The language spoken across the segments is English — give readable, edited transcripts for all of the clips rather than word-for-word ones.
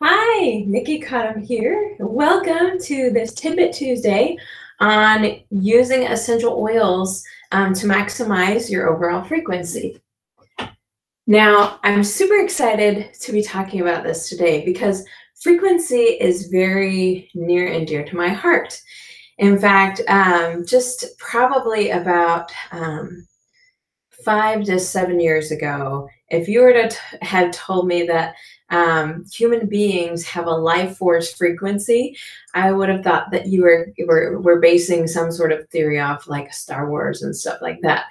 Hi, Nikki Cottom here. Welcome to this Tidbit Tuesday on using essential oils to maximize your overall frequency. Now, I'm super excited to be talking about this today because frequency is very near and dear to my heart. In fact, just probably about 5 to 7 years ago, if you were to have told me that human beings have a life force frequency, I would have thought that you were basing some sort of theory off like Star Wars and stuff like that.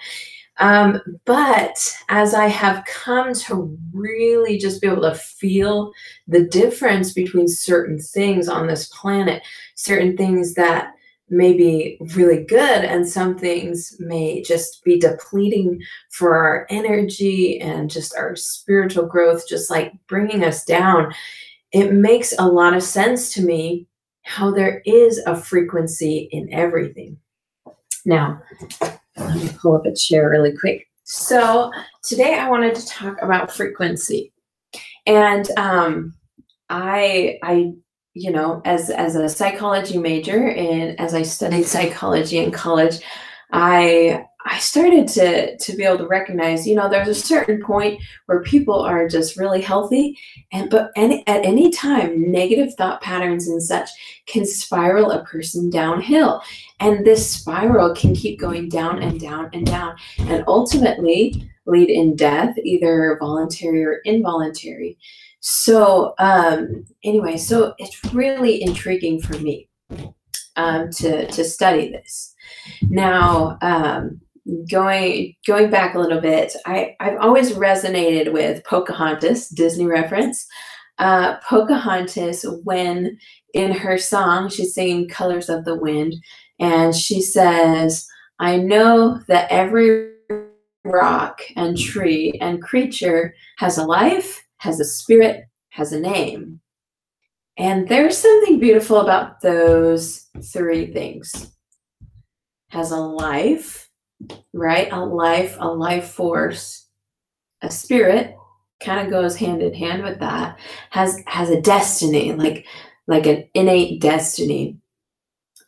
But as I have come to really just be able to feel the difference between certain things on this planet, certain things that may be really good and some things may just be depleting for our energy and just our spiritual growth, just like bringing us down, it makes a lot of sense to me how there is a frequency in everything. Now, let me pull up a chair really quick. So today I wanted to talk about frequency. And I you know, as a psychology major and as I studied psychology in college, I started to be able to recognize, you know, there's a certain point where people are just really healthy, but at any time, negative thought patterns and such can spiral a person downhill. And this spiral can keep going down and down and down, and ultimately lead in death, either voluntary or involuntary. So anyway, so it's really intriguing for me to study this. Now, going back a little bit, I've always resonated with Pocahontas, Disney reference. Pocahontas, when in her song, she's singing Colors of the Wind, and she says, I know that every rock and tree and creature has a life, has a spirit, has a name. And there's something beautiful about those three things. Has a life, right? A life force, a spirit, kind of goes hand in hand with that, has a destiny, like an innate destiny.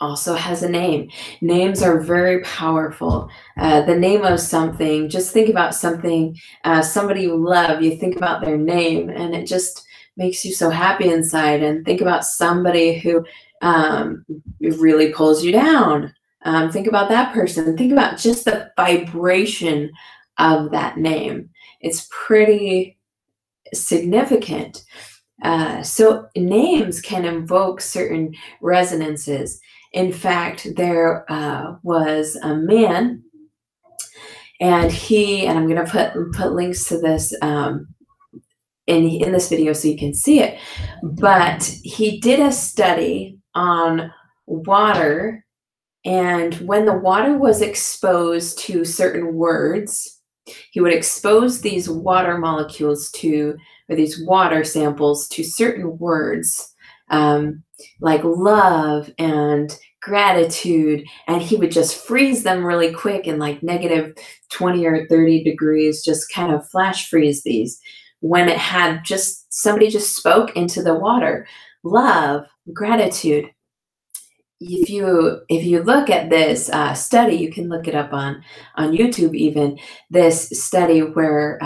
Also has a name. Names are very powerful. The name of something, just think about something, somebody you love, you think about their name and it just makes you so happy inside. And think about somebody who really pulls you down. Think about that person. Think about just the vibration of that name. It's pretty significant. So names can invoke certain resonances. In fact, there was a man, and I'm going to put links to this in this video so you can see it. But he did a study on water, and when the water was exposed to certain words, he would expose these water molecules to, or these water samples to certain words, like love and gratitude, and he would just freeze them really quick in like negative 20 or 30 degrees, just kind of flash freeze these when it had just, somebody just spoke into the water, love, gratitude. If you look at this study, you can look it up on YouTube even, this study where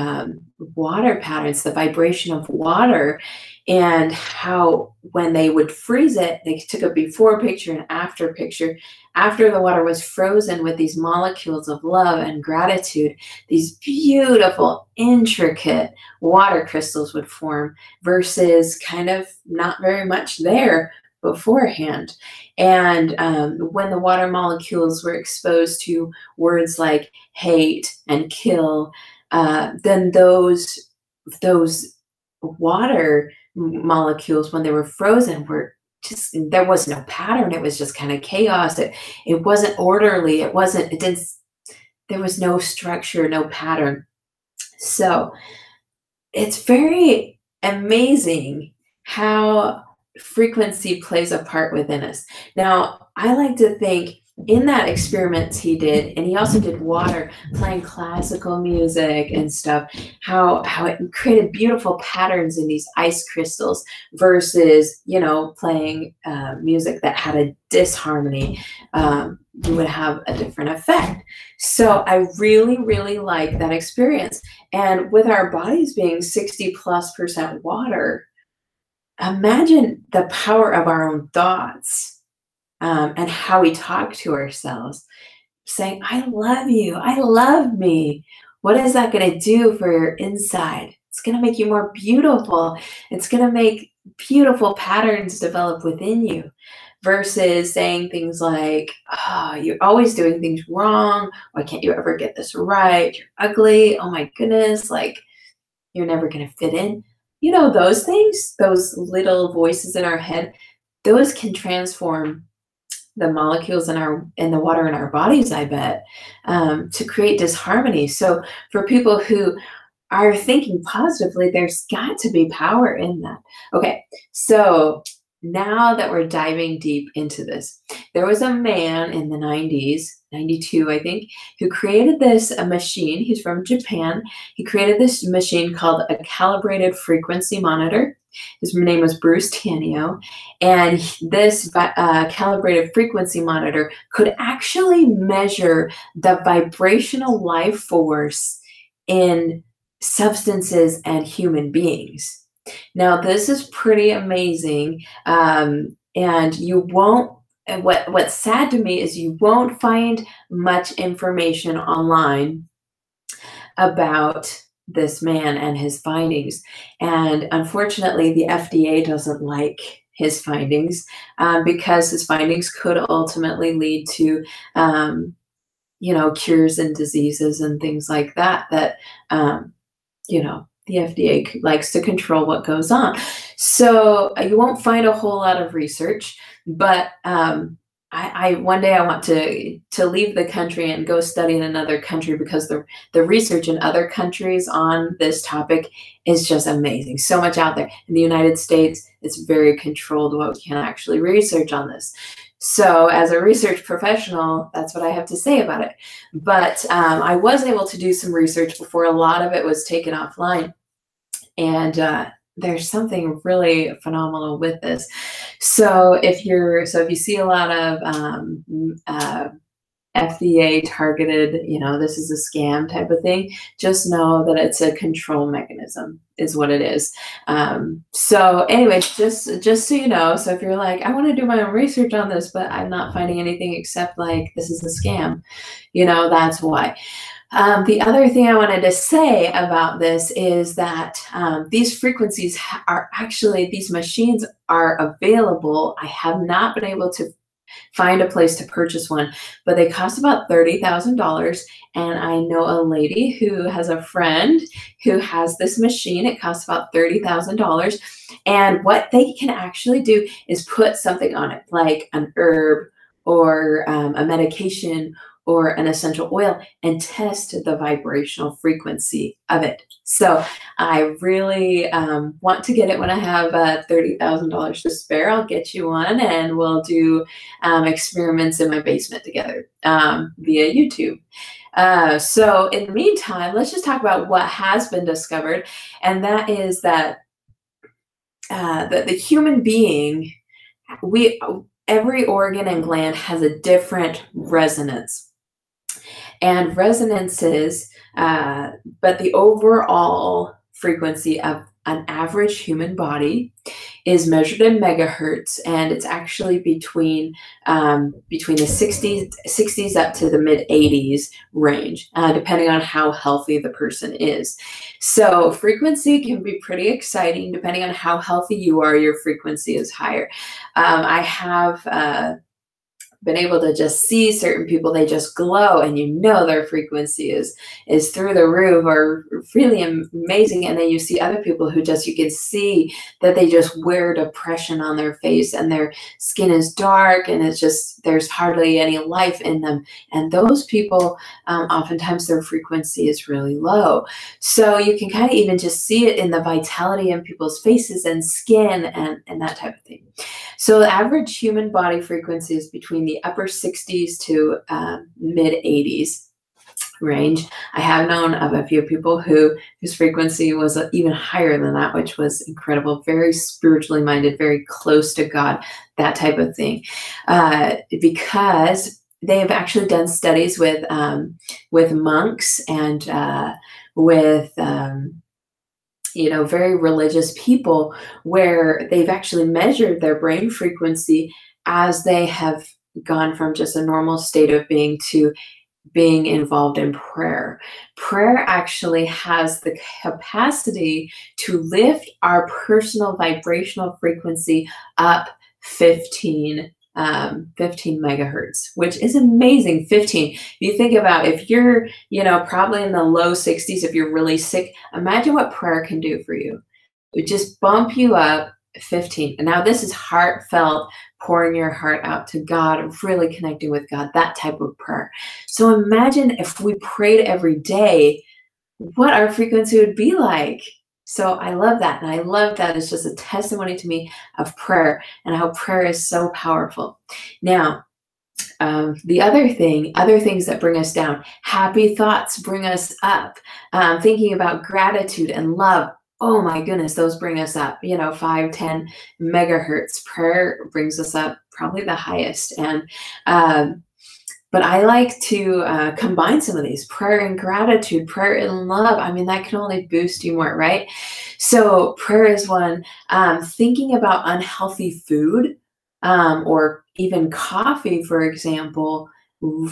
water patterns, the vibration of water, and how when they would freeze it, they took a before picture and after picture. After the water was frozen with these molecules of love and gratitude, these beautiful, intricate water crystals would form versus kind of not very much there beforehand. And when the water molecules were exposed to words like hate and kill, then those water molecules, when they were frozen, were just, there was no pattern. It was just kind of chaos. It wasn't orderly. There was no structure, no pattern. So it's very amazing how frequency plays a part within us. Now, I like to think in that experiments he did, and he also did water, playing classical music and stuff, how it created beautiful patterns in these ice crystals versus, you know, playing music that had a disharmony. You would have a different effect. So I really, really like that experience. And with our bodies being 60+% water, imagine the power of our own thoughts, and how we talk to ourselves, saying, I love you, I love me. What is that going to do for your inside? It's going to make you more beautiful. It's going to make beautiful patterns develop within you, versus saying things like, oh, you're always doing things wrong. Why can't you ever get this right? You're ugly. Oh my goodness. Like, you're never going to fit in. You know, those things, those little voices in our head, those can transform the molecules in the water in our bodies, I bet, to create disharmony. So for people who are thinking positively, there's got to be power in that. Okay, so now that we're diving deep into this, there was a man in the 90s, 92, I think, who created this machine. He's from Japan. He created this machine called a calibrated frequency monitor. His name was Bruce Tanio, and this calibrated frequency monitor could actually measure the vibrational life force in substances and human beings. Now, this is pretty amazing, and you won't. And what's sad to me is you won't find much information online about this man and his findings. And unfortunately, the FDA doesn't like his findings, because his findings could ultimately lead to, you know, cures and diseases and things like that, you know, the FDA likes to control what goes on. So you won't find a whole lot of research, but I one day I want to leave the country and go study in another country, because the research in other countries on this topic is just amazing. So much out there. In the United States, it's very controlled what we can actually research on this. So as a research professional, that's what I have to say about it. But I was able to do some research before a lot of it was taken offline. And there's something really phenomenal with this. So if you see a lot of FDA targeted, you know, this is a scam type of thing, just know that it's a control mechanism is what it is. So anyway, just so you know, so if you're like, I want to do my own research on this, but I'm not finding anything except like, this is a scam, you know, that's why. The other thing I wanted to say about this is that these frequencies are actually, these machines are available. I have not been able to find a place to purchase one, but they cost about $30,000. And I know a lady who has a friend who has this machine. It costs about $30,000. And what they can actually do is put something on it, like an herb or a medication or an essential oil, and test the vibrational frequency of it. So I really want to get it when I have $30,000 to spare. I'll get you one, and we'll do experiments in my basement together via YouTube. So in the meantime, let's just talk about what has been discovered, and that is that the human being, every organ and gland has a different resonance. And resonances, but the overall frequency of an average human body is measured in megahertz, and it's actually between the 60s up to the mid 80s range, depending on how healthy the person is. So frequency can be pretty exciting. Depending on how healthy you are, your frequency is higher. I have been able to just see certain people, they just glow, and you know their frequency is through the roof or really amazing. And then you see other people who just, you can see that they just wear depression on their face, and their skin is dark, and it's just, there's hardly any life in them. And those people, oftentimes their frequency is really low. So you can kind of even just see it in the vitality in people's faces and skin and that type of thing. So the average human body frequency is between the upper 60s to mid 80s range. I have known of a few people whose frequency was even higher than that, which was incredible. Very spiritually minded, very close to God, that type of thing. Because they've actually done studies with monks and with very religious people, where they've actually measured their brain frequency as they have gone from just a normal state of being to being involved in prayer. Prayer actually has the capacity to lift our personal vibrational frequency up 15 megahertz, which is amazing. 15. You think about, if you're, probably in the low 60s, if you're really sick, imagine what prayer can do for you. It would just bump you up 15. And now this is heartfelt, pouring your heart out to God, really connecting with God, that type of prayer. So imagine if we prayed every day, what our frequency would be like. So I love that. And I love that it's just a testimony to me of prayer and how prayer is so powerful. Now, the other things that bring us down, happy thoughts bring us up. Thinking about gratitude and love, oh my goodness, those bring us up, 5, 10 megahertz. Prayer brings us up probably the highest. And but I like to combine some of these, prayer and gratitude, prayer and love. I mean, that can only boost you more, right? So prayer is one. Thinking about unhealthy food or even coffee, for example,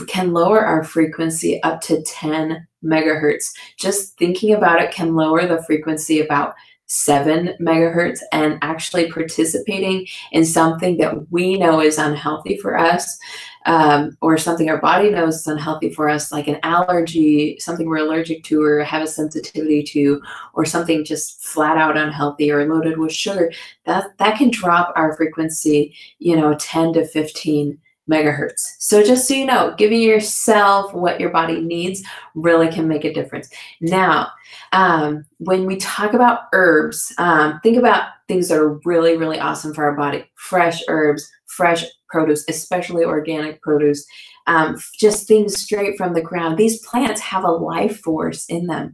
can lower our frequency up to 10 megahertz. Just thinking about it can lower the frequency about 7 megahertz, and actually participating in something that we know is unhealthy for us, or something our body knows is unhealthy for us, like an allergy, something we're allergic to or have a sensitivity to, or something just flat out unhealthy or loaded with sugar, that can drop our frequency, 10 to 15 megahertz. So just so you know, giving yourself what your body needs really can make a difference. Now, when we talk about herbs, think about things that are really, really awesome for our body. Fresh herbs, fresh produce, especially organic produce, just things straight from the ground. These plants have a life force in them.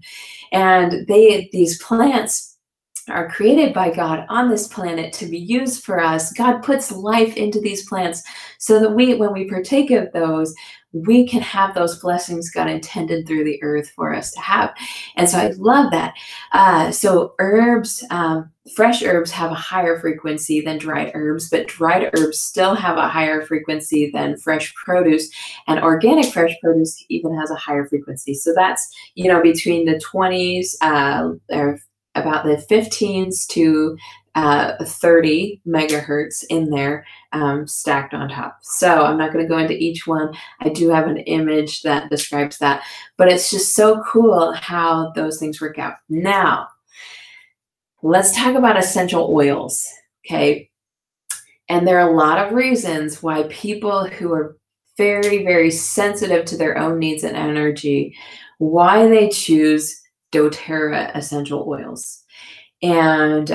And these plants are created by God on this planet to be used for us. God puts life into these plants so that when we partake of those, we can have those blessings God intended through the earth for us to have. And so I love that. So herbs, fresh herbs have a higher frequency than dried herbs, but dried herbs still have a higher frequency than fresh produce, and organic fresh produce even has a higher frequency. So that's, between the 20s, or about the 15s to 30 megahertz in there, stacked on top. So I'm not going to go into each one. I do have an image that describes that, but it's just so cool how those things work out. Now, let's talk about essential oils, okay? And there are a lot of reasons why people who are very, very sensitive to their own needs and energy, why they choose doTERRA essential oils. And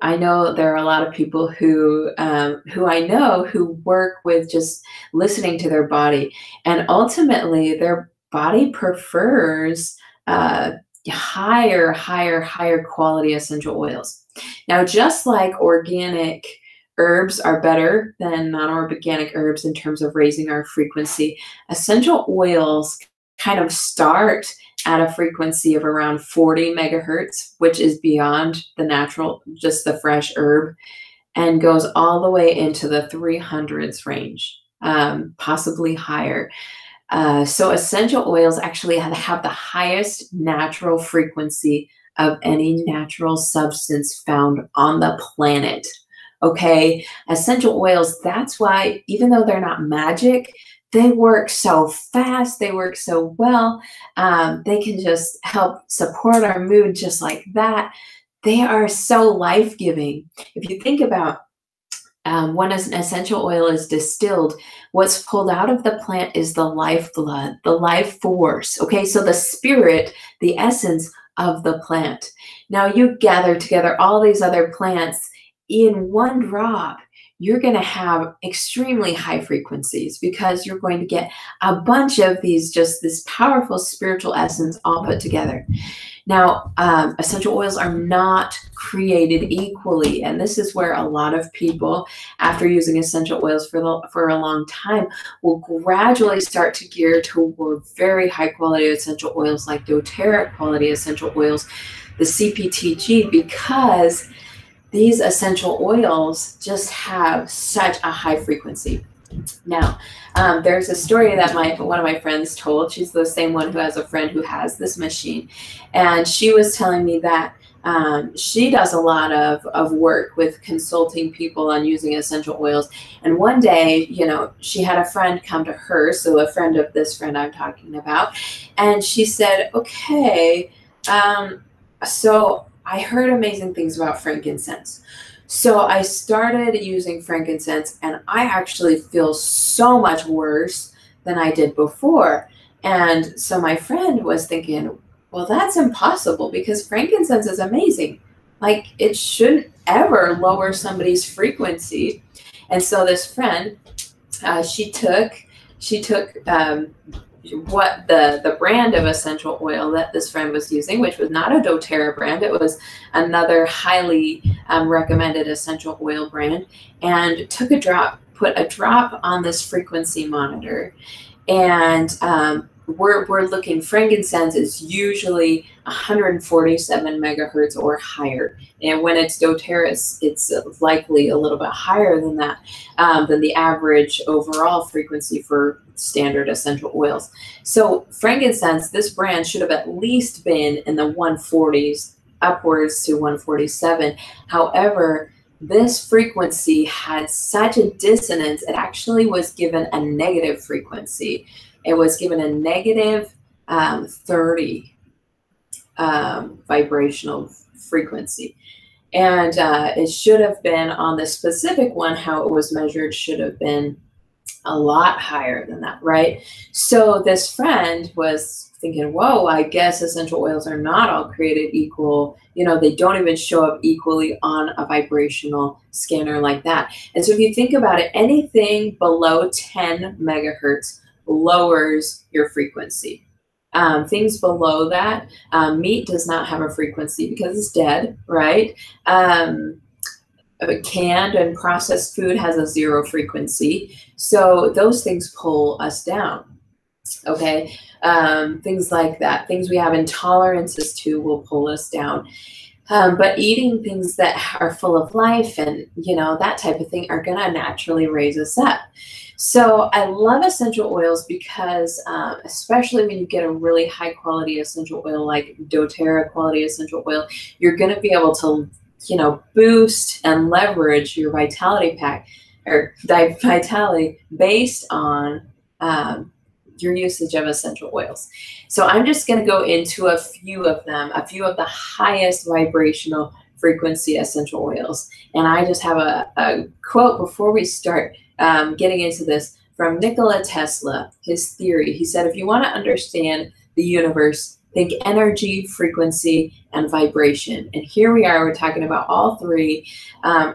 I know there are a lot of people who I know who work with just listening to their body, and ultimately their body prefers higher quality essential oils. Now, just like organic herbs are better than non-organic herbs in terms of raising our frequency, essential oils kind of start at a frequency of around 40 megahertz, which is beyond the natural, just the fresh herb, and goes all the way into the 300s range, possibly higher. So essential oils actually have the highest natural frequency of any natural substance found on the planet. Okay, essential oils, that's why, even though they're not magic, they work so fast, they work so well. They can just help support our mood just like that. They are so life-giving. If you think about when an essential oil is distilled, what's pulled out of the plant is the lifeblood, the life force. Okay, so the spirit, the essence of the plant. Now you gather together all these other plants in one drop. you're going to have extremely high frequencies because you're going to get a bunch of these, just this powerful spiritual essence all put together. Now, essential oils are not created equally, and this is where a lot of people, after using essential oils for a long time, will gradually start to gear toward very high quality essential oils like doTERRA quality essential oils, the CPTG, because these essential oils just have such a high frequency. Now, there's a story that one of my friends told. She's the same one who has a friend who has this machine. And she was telling me that she does a lot of work with consulting people on using essential oils. And one day, you know, she had a friend come to her, so a friend of this friend I'm talking about. And she said, okay, so I heard amazing things about frankincense. So I started using frankincense, and I actually feel so much worse than I did before. And so my friend was thinking, well, that's impossible because frankincense is amazing. Like, it shouldn't ever lower somebody's frequency. And so this friend, she took what the brand of essential oil that this friend was using, which was not a doTERRA brand. It was another highly recommended essential oil brand, and took a drop, put a drop on this frequency monitor. And we're looking, frankincense is usually 147 megahertz or higher. And when it's doTERRA, it's likely a little bit higher than that, than the average overall frequency for standard essential oils. So frankincense, this brand, should have at least been in the 140s upwards to 147. However, this frequency had such a dissonance, it actually was given a negative frequency. It was given a negative 30 vibrational frequency. And it should have been, on the specific one, how it was measured, should have been a lot higher than that, right? So this friend was thinking, whoa, I guess essential oils are not all created equal. You know, they don't even show up equally on a vibrational scanner like that. And so if you think about it, anything below 10 megahertz lowers your frequency. Things below that, meat does not have a frequency because it's dead, right? Canned and processed food has a 0 frequency. So those things pull us down, okay? Things like that, things we have intolerances to will pull us down. But eating things that are full of life and, you know, that type of thing are gonna naturally raise us up. So I love essential oils because, especially when you get a really high quality essential oil like doTERRA quality essential oil, you're gonna be able to, you know, boost and leverage your vitality pack or vitality based on your usage of essential oils. So I'm just going to go into a few of them, a few of the highest vibrational frequency essential oils. And I just have a quote before we start getting into this from Nikola Tesla, his theory. He said, if you want to understand the universe, think energy, frequency, and vibration. And here we are, we're talking about all three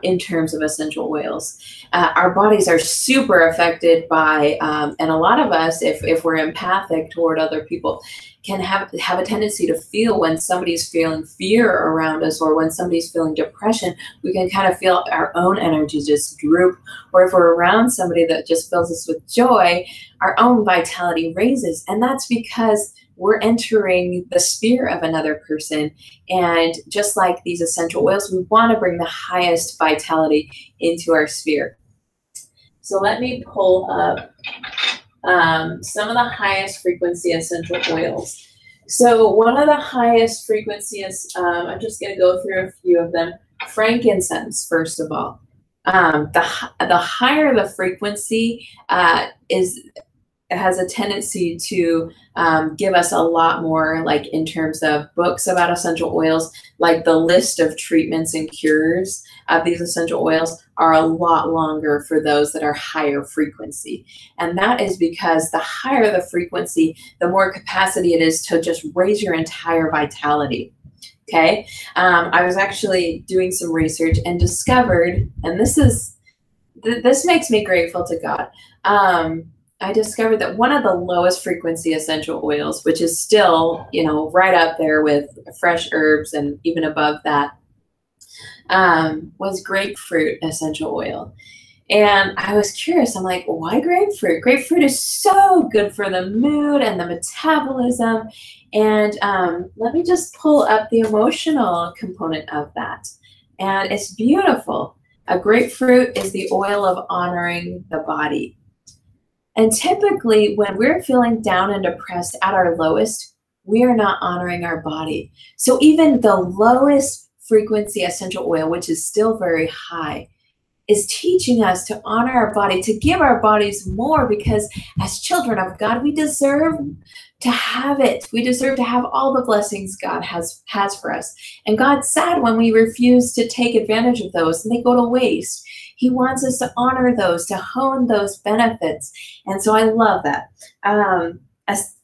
in terms of essential oils. Our bodies are super affected by, and a lot of us, if we're empathic toward other people, can have a tendency to feel when somebody's feeling fear around us, or when somebody's feeling depression, we can kind of feel our own energy just droop. Or if we're around somebody that just fills us with joy, our own vitality raises. And that's because we're entering the sphere of another person. And just like these essential oils, we want to bring the highest vitality into our sphere. So let me pull up some of the highest frequency essential oils. So one of the highest frequencies, I'm just going to go through a few of them. Frankincense, first of all. The higher the frequency it has a tendency to give us a lot more, like in terms of books about essential oils, like the list of treatments and cures of these essential oils are a lot longer for those that are higher frequency. And that is because the higher the frequency, the more capacity it is to just raise your entire vitality. Okay, I was actually doing some research and discovered, and this is this makes me grateful to God. I discovered that one of the lowest frequency essential oils, which is still, you know, right up there with fresh herbs and even above that, was grapefruit essential oil. And I was curious. I'm like, why grapefruit? Grapefruit is so good for the mood and the metabolism. And let me just pull up the emotional component of that. And it's beautiful. A grapefruit is the oil of honoring the body. And typically when we're feeling down and depressed at our lowest, we are not honoring our body. So even the lowest frequency essential oil, which is still very high, is teaching us to honor our body, to give our bodies more, because as children of God, we deserve to have it. We deserve to have all the blessings God has for us. And God's sad when we refuse to take advantage of those and they go to waste. He wants us to honor those, to hone those benefits. And so I love that.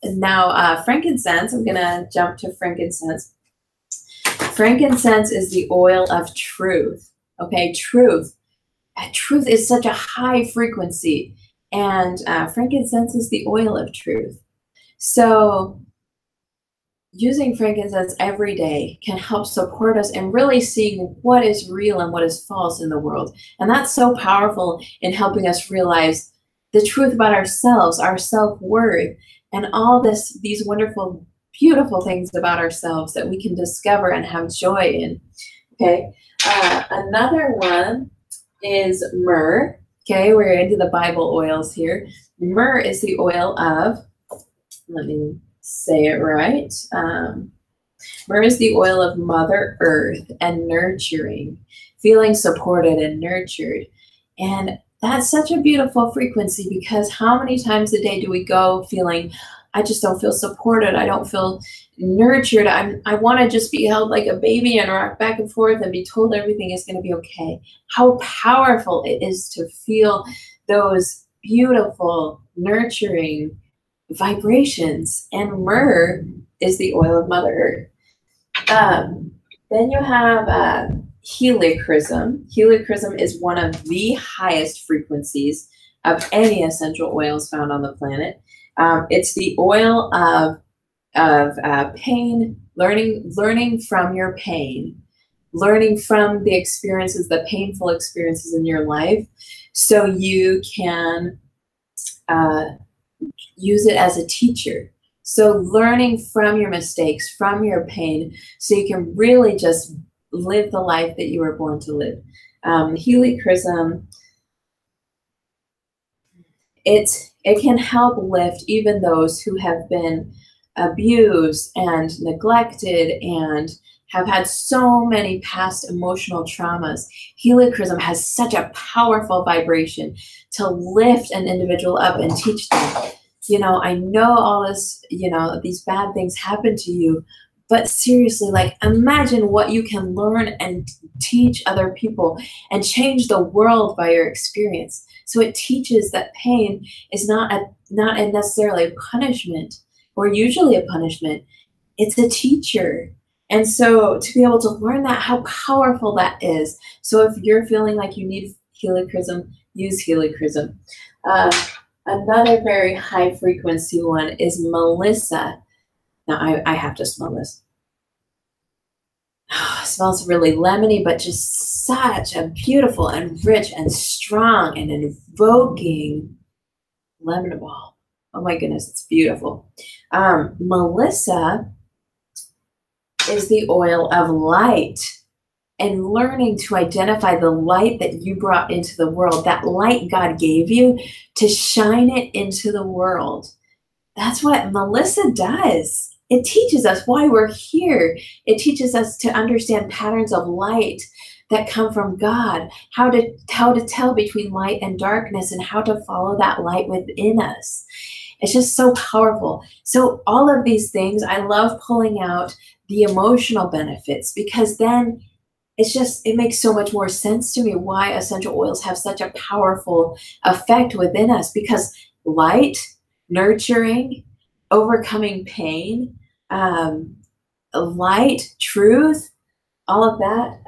Now, frankincense, I'm going to jump to frankincense. Frankincense is the oil of truth. Okay, truth. Truth is such a high frequency, and frankincense is the oil of truth. So using frankincense every day can help support us in really seeing what is real and what is false in the world. And that's so powerful in helping us realize the truth about ourselves, our self-worth, and all these wonderful, beautiful things about ourselves that we can discover and have joy in. Okay, another one is myrrh. Okay, we're into the Bible oils here. Myrrh is the oil of, let me say it right. Myrrh is the oil of Mother Earth and nurturing, feeling supported and nurtured. And that's such a beautiful frequency, because how many times a day do we go feeling, I just don't feel supported, I don't feel nurtured, I want to just be held like a baby and rock back and forth and be told everything is going to be okay. How powerful it is to feel those beautiful, nurturing vibrations. And myrrh is the oil of Mother Earth. Then you have Hila Chrism. Hila Chrism is one of the highest frequencies of any essential oils found on the planet. It's the oil of pain, learning from your pain, learning from the experiences, the painful experiences in your life, so you can use it as a teacher. So learning from your mistakes, from your pain, so you can really just live the life that you were born to live. Hila Chrism, it can help lift even those who have been abused and neglected and have had so many past emotional traumas. Hila Chrism has such a powerful vibration to lift an individual up and teach them, you know, I know all this, you know, these bad things happen to you, but seriously, like, imagine what you can learn and teach other people and change the world by your experience. So it teaches that pain is not necessarily a punishment, or usually a punishment. It's a teacher. And so to be able to learn that, how powerful that is. So if you're feeling like you need Hila Chrism, use Hila Chrism. Another very high frequency one is Melissa. Now I have to smell this. Oh, it smells really lemony, but just such a beautiful and rich and strong and invoking lemon ball. Oh my goodness, it's beautiful. Melissa is the oil of light, and learning to identify the light that you brought into the world, that light God gave you, to shine it into the world. That's what Melissa does. It teaches us why we're here. It teaches us to understand patterns of light that come from God, how to tell between light and darkness, and how to follow that light within us. It's just so powerful. So all of these things, I love pulling out the emotional benefits, because then it makes so much more sense to me why essential oils have such a powerful effect within us, because light, nurturing, overcoming pain, light, truth, all of that.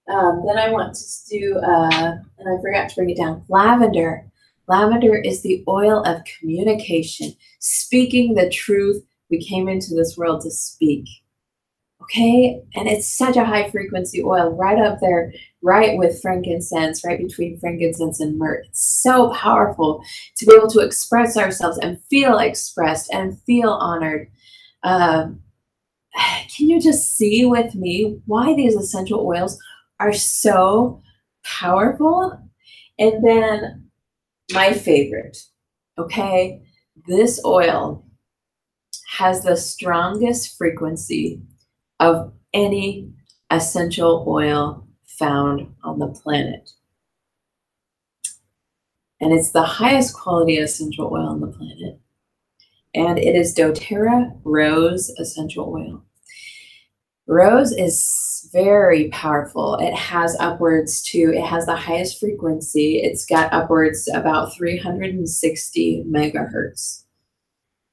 Then I want to do, and I forgot to bring it down, lavender. Lavender is the oil of communication, speaking the truth we came into this world to speak. Okay, and it's such a high frequency oil, right up there, right with frankincense, right between frankincense and myrrh. It's so powerful to be able to express ourselves and feel expressed and feel honored. Can you just see with me why these essential oils are so powerful? And then my favorite, okay, this oil has the strongest frequency of any essential oil found on the planet. And it's the highest quality essential oil on the planet. And it is doTERRA rose essential oil. Rose is very powerful. It has the highest frequency. It's got upwards about 360 megahertz.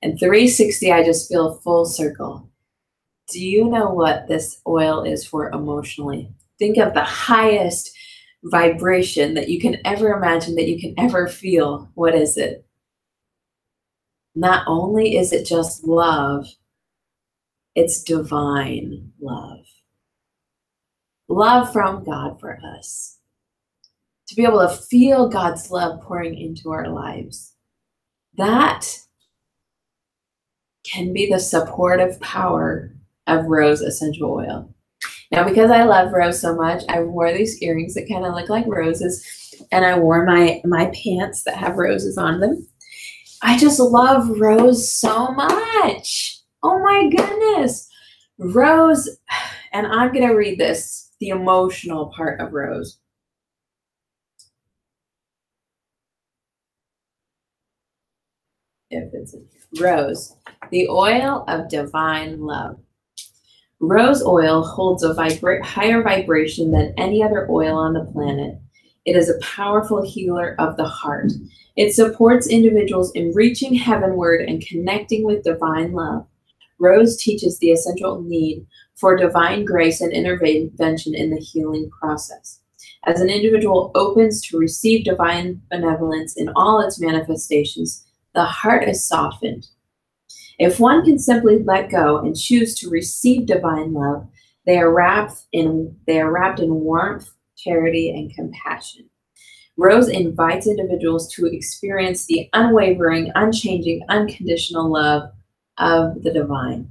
And 360, I just feel full circle. Do you know what this oil is for emotionally? Think of the highest vibration that you can ever imagine, that you can ever feel. What is it? Not only is it just love, it's divine love. Love from God for us. To be able to feel God's love pouring into our lives. That can be the supportive power of rose essential oil. Now, because I love rose so much, I wore these earrings that kind of look like roses, and I wore my pants that have roses on them. I just love rose so much. Oh my goodness. Rose, and I'm going to read this, the emotional part of rose. If it's rose, the oil of divine love. Rose oil holds a higher vibration than any other oil on the planet. It is a powerful healer of the heart. It supports individuals in reaching heavenward and connecting with divine love. Rose teaches the essential need for divine grace and intervention in the healing process. As an individual opens to receive divine benevolence in all its manifestations, the heart is softened. If one can simply let go and choose to receive divine love, they are wrapped in warmth, charity, and compassion. Rose invites individuals to experience the unwavering, unchanging, unconditional love of the divine.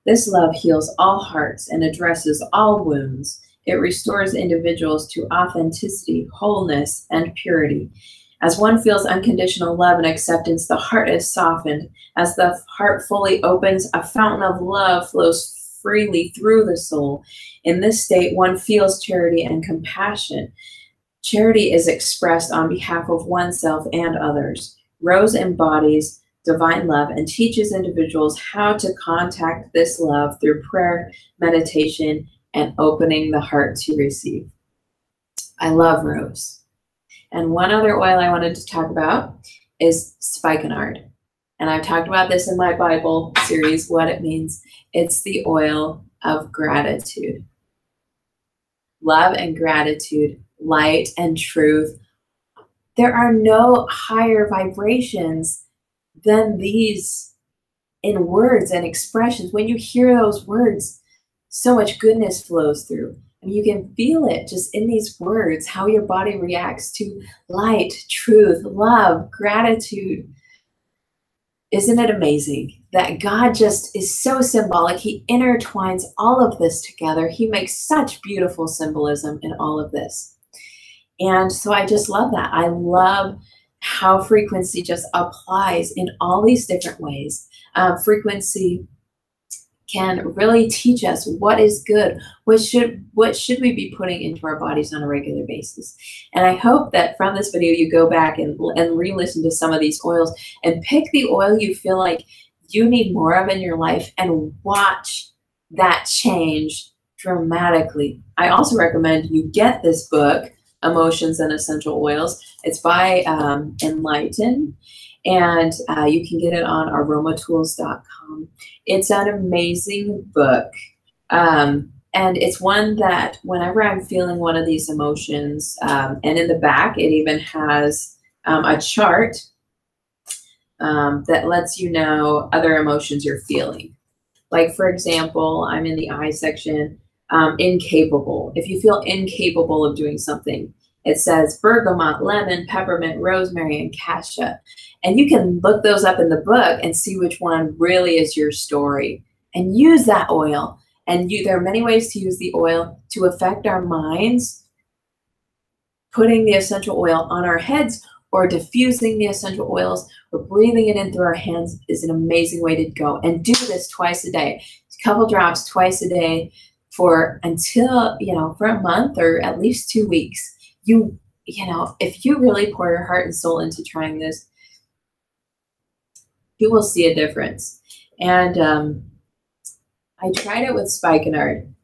This love heals all hearts and addresses all wounds. It restores individuals to authenticity, wholeness, and purity. As one feels unconditional love and acceptance, the heart is softened. As the heart fully opens, a fountain of love flows freely through the soul. In this state, one feels charity and compassion. Charity is expressed on behalf of oneself and others. Rose embodies divine love and teaches individuals how to contact this love through prayer, meditation, and opening the heart to receive. I love rose. And one other oil I wanted to talk about is spikenard. And I've talked about this in my Bible series, what it means. It's the oil of gratitude. Love and gratitude, light and truth. There are no higher vibrations than these in words and expressions. When you hear those words, so much goodness flows through. And you can feel it just in these words, how your body reacts to light, truth, love, gratitude. Isn't it amazing that God just is so symbolic? He intertwines all of this together. He makes such beautiful symbolism in all of this. And so I just love that. I love how frequency just applies in all these different ways. Frequency can really teach us what is good, what should we be putting into our bodies on a regular basis. And I hope that from this video you go back and re-listen to some of these oils and pick the oil you feel like you need more of in your life and watch that change dramatically. I also recommend you get this book, Emotions and Essential Oils. It's by Enlighten. And you can get it on aromatools.com. It's an amazing book. And And it's one that whenever I'm feeling one of these emotions, and in the back, it even has a chart that lets you know other emotions you're feeling. Like, for example, I'm in the I section, incapable. If you feel incapable of doing something, it says bergamot, lemon, peppermint, rosemary, and cassia. And you can look those up in the book and see which one really is your story and use that oil. And there are many ways to use the oil to affect our minds. Putting the essential oil on our heads or diffusing the essential oils or breathing it in through our hands is an amazing way to go. And do this twice a day, a couple drops twice a day for until, for a month or at least 2 weeks. If you really pour your heart and soul into trying this, you will see a difference. And I tried it with spikenard.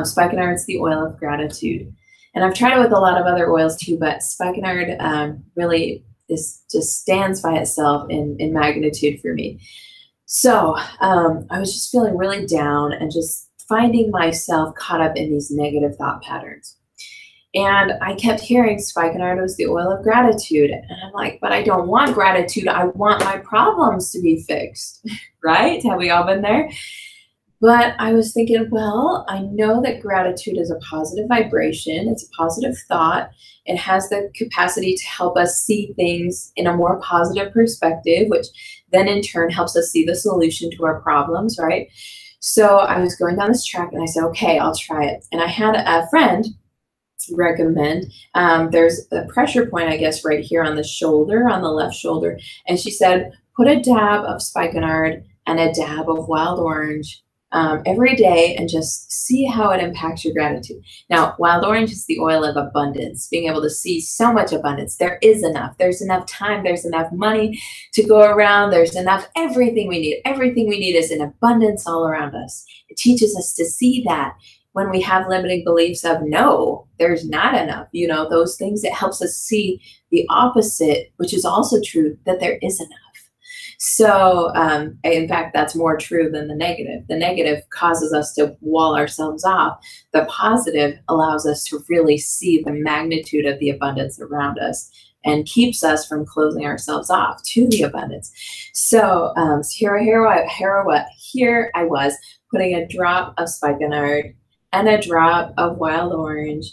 Spikenard is the oil of gratitude. And I've tried it with a lot of other oils too, but spikenard really just stands by itself in magnitude for me. So I was just feeling really down and just finding myself caught up in these negative thought patterns. And I kept hearing spikenard was the oil of gratitude. And I'm like, but I don't want gratitude. I want my problems to be fixed, right? Have we all been there? But I was thinking, well, I know that gratitude is a positive vibration. It's a positive thought. It has the capacity to help us see things in a more positive perspective, which then in turn helps us see the solution to our problems, right? So I was going down this track and I said, okay, I'll try it. And I had a friend recommend, there's a pressure point, I guess, right here on the shoulder, on the left shoulder. And she said, put a dab of spikenard and a dab of wild orange every day and just see how it impacts your gratitude. Now, wild orange is the oil of abundance, being able to see so much abundance. There is enough. There's enough time. There's enough money to go around. There's enough everything we need. Everything we need is in abundance all around us. It teaches us to see that. When we have limiting beliefs of no, there's not enough, those things, it helps us see the opposite, which is also true, that there is enough. So in fact, that's more true than the negative. The negative causes us to wall ourselves off. The positive allows us to really see the magnitude of the abundance around us and keeps us from closing ourselves off to the abundance. So here I was putting a drop of spikenard and a drop of wild orange.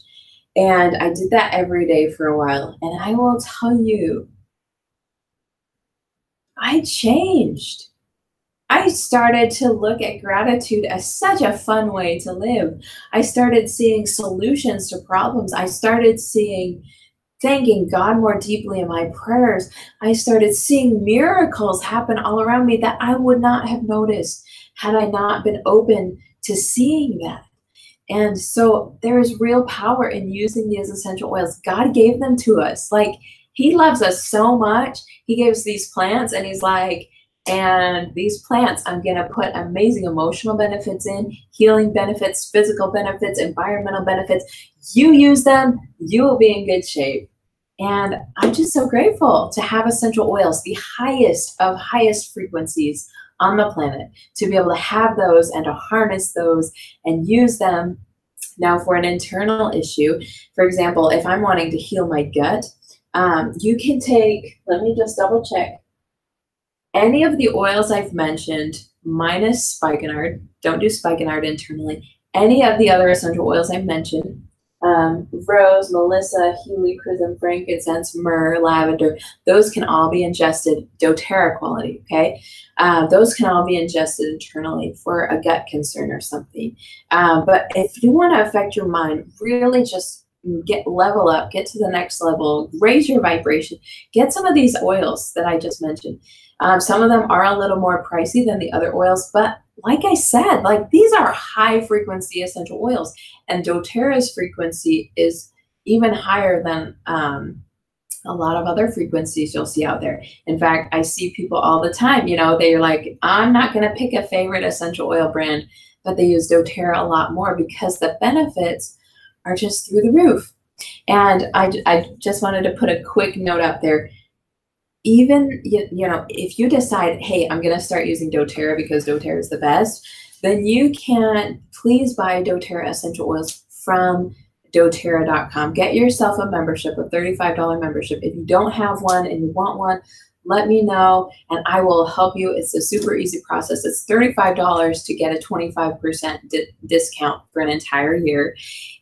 And I did that every day for a while. And I will tell you, I changed. I started to look at gratitude as such a fun way to live. I started seeing solutions to problems. I started thanking God more deeply in my prayers. I started seeing miracles happen all around me that I would not have noticed had I not been open to seeing that. And so there is real power in using these essential oils. God gave them to us. Like, he loves us so much. He gave us these plants and he's like, and these plants, I'm going to put amazing emotional benefits in, healing benefits, physical benefits, environmental benefits. You use them, you will be in good shape. And I'm just so grateful to have essential oils, the highest of highest frequencies on the planet, to be able to have those and to harness those and use them. Now, for an internal issue, for example, if I'm wanting to heal my gut, you can take, let me just double check, any of the oils I've mentioned, minus spikenard, don't do spikenard internally, any of the other essential oils I mentioned, rose, melissa, Hila Chrism, frankincense, myrrh, lavender, those can all be ingested, doTERRA quality, okay? Those can all be ingested internally for a gut concern or something. But if you want to affect your mind, really just level up, get to the next level, raise your vibration, get some of these oils that I just mentioned. Some of them are a little more pricey than the other oils, but like I said, like, these are high frequency essential oils, and doTERRA's frequency is even higher than a lot of other frequencies you'll see out there. In fact, I see people all the time, they're like, I'm not going to pick a favorite essential oil brand, but they use doTERRA a lot more because the benefits are just through the roof. And I just wanted to put a quick note out there. Even, if you decide, hey, I'm going to start using doTERRA because doTERRA is the best, then you can please buy doTERRA essential oils from doTERRA.com. Get yourself a membership, a $35 membership. If you don't have one and you want one, let me know and I will help you. It's a super easy process. It's $35 to get a 25% discount for an entire year.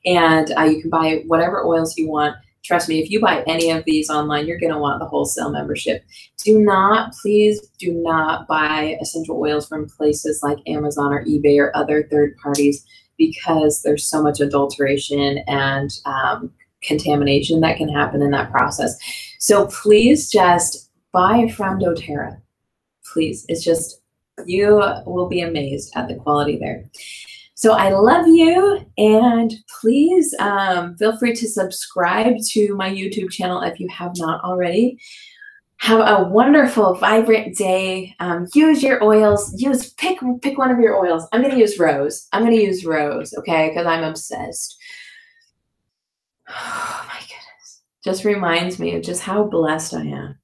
And you can buy whatever oils you want. Trust me, if you buy any of these online, you're going to want the wholesale membership. Please do not buy essential oils from places like Amazon or eBay or other third parties, because there's so much adulteration and contamination that can happen in that process. So please just buy from doTERRA. Please. It's just, you will be amazed at the quality there. So I love you, and please feel free to subscribe to my YouTube channel if you have not already. Have a wonderful, vibrant day. Use your oils. Pick one of your oils. I'm going to use rose. Okay, because I'm obsessed. Oh my goodness. Just reminds me of just how blessed I am.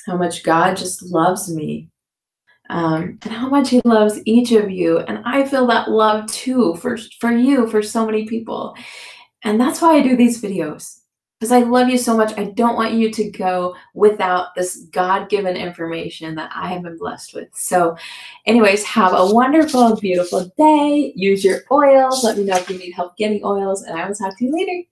How much God just loves me. And how much he loves each of you. And I feel that love too for you, for so many people. And that's why I do these videos, because I love you so much. I don't want you to go without this God-given information that I have been blessed with. So anyways, have a wonderful, beautiful day. Use your oils. Let me know if you need help getting oils, and I will talk to you later.